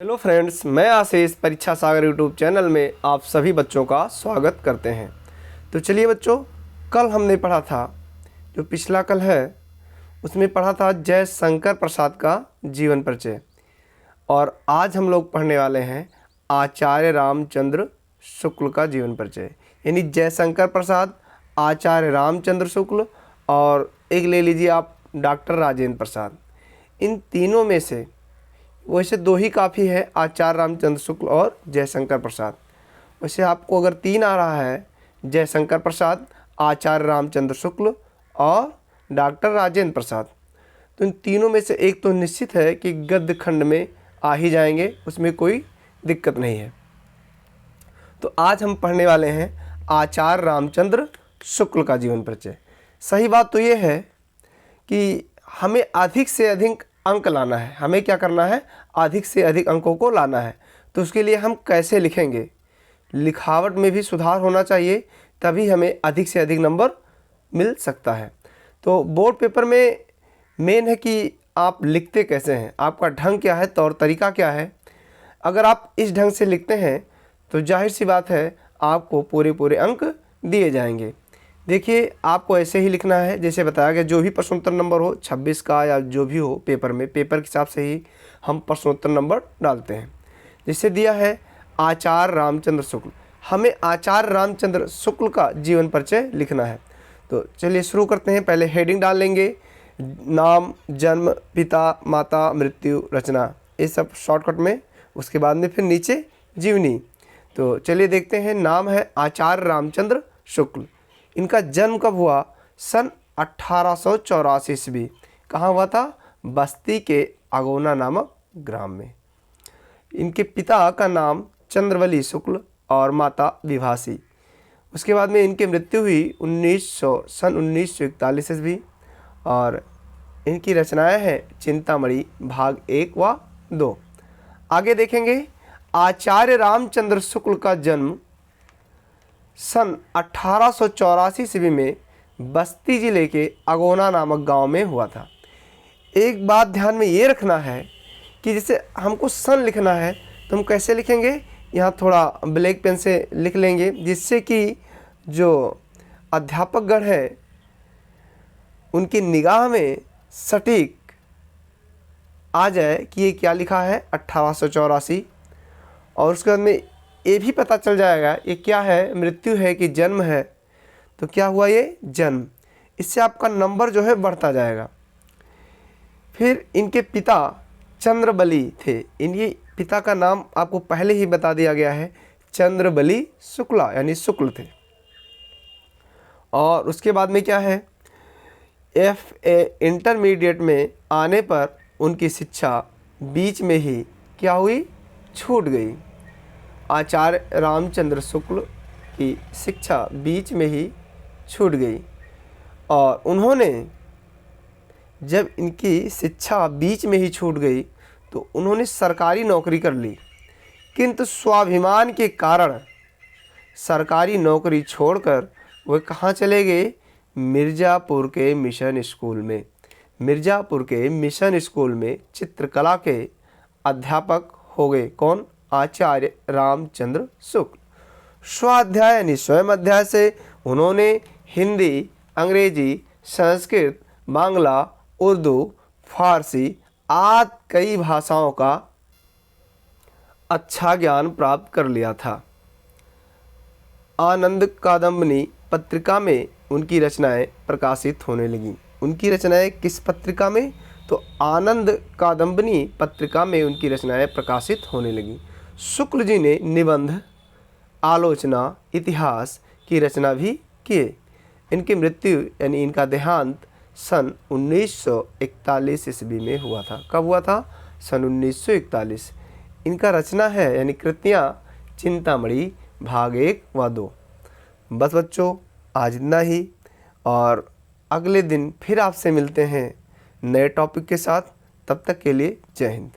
Hello friends, मैं आशीष परीक्षा सागर YouTube channel में आप सभी बच्चों का स्वागत करते हैं। तो चलिए बच्चों, कल हमने पढ़ा था, जो पिछला कल है उसमें पढ़ा था जयशंकर प्रसाद का जीवन परिचय, और आज हम लोग पढ़ने वाले हैं आचार्य रामचंद्र शुक्ल का जीवन परिचय। यानी जयशंकर प्रसाद, आचार्य रामचंद्र शुक्ल और एक ले लीजिए आप डॉक्टर राजेंद्र प्रसाद। इन तीनों में से वैसे दो ही काफ़ी है, आचार्य रामचंद्र शुक्ल और जयशंकर प्रसाद। वैसे आपको अगर तीन आ रहा है, जयशंकर प्रसाद, आचार्य रामचंद्र शुक्ल और डॉक्टर राजेंद्र प्रसाद, तो इन तीनों में से एक तो निश्चित है कि गद्य खंड में आ ही जाएंगे, उसमें कोई दिक्कत नहीं है। तो आज हम पढ़ने वाले हैं आचार्य रामचंद्र शुक्ल का जीवन परिचय। सही बात तो ये है कि हमें अधिक से अधिक अंक लाना है। हमें क्या करना है? अधिक से अधिक अंकों को लाना है। तो उसके लिए हम कैसे लिखेंगे? लिखावट में भी सुधार होना चाहिए, तभी हमें अधिक से अधिक नंबर मिल सकता है। तो बोर्ड पेपर में मेन है कि आप लिखते कैसे हैं, आपका ढंग क्या है, तौर तरीका क्या है। अगर आप इस ढंग से लिखते हैं तो जाहिर सी बात है आपको पूरे अंक दिए जाएंगे। देखिए, आपको ऐसे ही लिखना है जैसे बताया गया। जो भी प्रश्नोत्तर नंबर हो 26 का या जो भी हो पेपर में, पेपर के हिसाब से ही हम प्रश्नोत्तर नंबर डालते हैं। जैसे दिया है आचार्य रामचंद्र शुक्ल, हमें आचार्य रामचंद्र शुक्ल का जीवन परिचय लिखना है। तो चलिए शुरू करते हैं। पहले हेडिंग डाल लेंगे, नाम, जन्म, पिता, माता, मृत्यु, रचना, ये सब शॉर्टकट में। उसके बाद में फिर नीचे जीवनी। तो चलिए देखते हैं। नाम है आचार्य रामचंद्र शुक्ल। इनका जन्म कब हुआ? सन 1884 ईस्वी। कहाँ हुआ था? बस्ती के अगोना नामक ग्राम में। इनके पिता का नाम चंद्रवली शुक्ल और माता विभासी। उसके बाद में इनकी मृत्यु हुई सन 1941 ईस्वी। और इनकी रचनाएं हैं चिंतामणि भाग 1 व 2। आगे देखेंगे। आचार्य रामचंद्र शुक्ल का जन्म सन 1884 ईस्वी में बस्ती जिले के अगोना नामक गांव में हुआ था। एक बात ध्यान में ये रखना है कि जैसे हमको सन लिखना है तो हम कैसे लिखेंगे? यहाँ थोड़ा ब्लैक पेन से लिख लेंगे, जिससे कि जो अध्यापकगण है उनकी निगाह में सटीक आ जाए कि ये क्या लिखा है, 1884। और उसके बाद में ये भी पता चल जाएगा ये क्या है, मृत्यु है कि जन्म है। तो क्या हुआ? ये जन्म। इससे आपका नंबर जो है बढ़ता जाएगा। फिर इनके पिता चंद्रबली थे। इनके पिता का नाम आपको पहले ही बता दिया गया है, चंद्रबली शुक्ला, यानी शुक्ल थे। और उसके बाद में क्या है, FA इंटरमीडिएट में आने पर उनकी शिक्षा बीच में ही क्या हुई? छूट गई। आचार्य रामचंद्र शुक्ल की शिक्षा बीच में ही छूट गई और उन्होंने, जब इनकी शिक्षा बीच में ही छूट गई तो उन्होंने सरकारी नौकरी कर ली, किंतु स्वाभिमान के कारण सरकारी नौकरी छोड़कर वे कहाँ चले गए? मिर्ज़ापुर के मिशन स्कूल में। मिर्ज़ापुर के मिशन स्कूल में चित्रकला के अध्यापक हो गए। कौन? आचार्य रामचंद्र शुक्ल। स्वाध्याय यानी स्वयं अध्याय से उन्होंने हिंदी, अंग्रेजी, संस्कृत, बांग्ला, उर्दू, फारसी आदि कई भाषाओं का अच्छा ज्ञान प्राप्त कर लिया था। आनंद कादम्बनी पत्रिका में उनकी रचनाएं प्रकाशित होने लगीं। उनकी रचनाएं किस पत्रिका में? तो आनंद कादम्बनी पत्रिका में उनकी रचनाएं प्रकाशित होने लगीं। शुक्ल जी ने निबंध, आलोचना, इतिहास की रचना भी किए। इनकी मृत्यु यानी इनका देहांत सन 1941 ईस्वी में हुआ था। कब हुआ था? सन 1941। इनका रचना है यानी कृतियाँ चिंतामणि भाग 1 व 2। बस बच्चों, आज इतना ही, और अगले दिन फिर आपसे मिलते हैं नए टॉपिक के साथ। तब तक के लिए जय हिंद।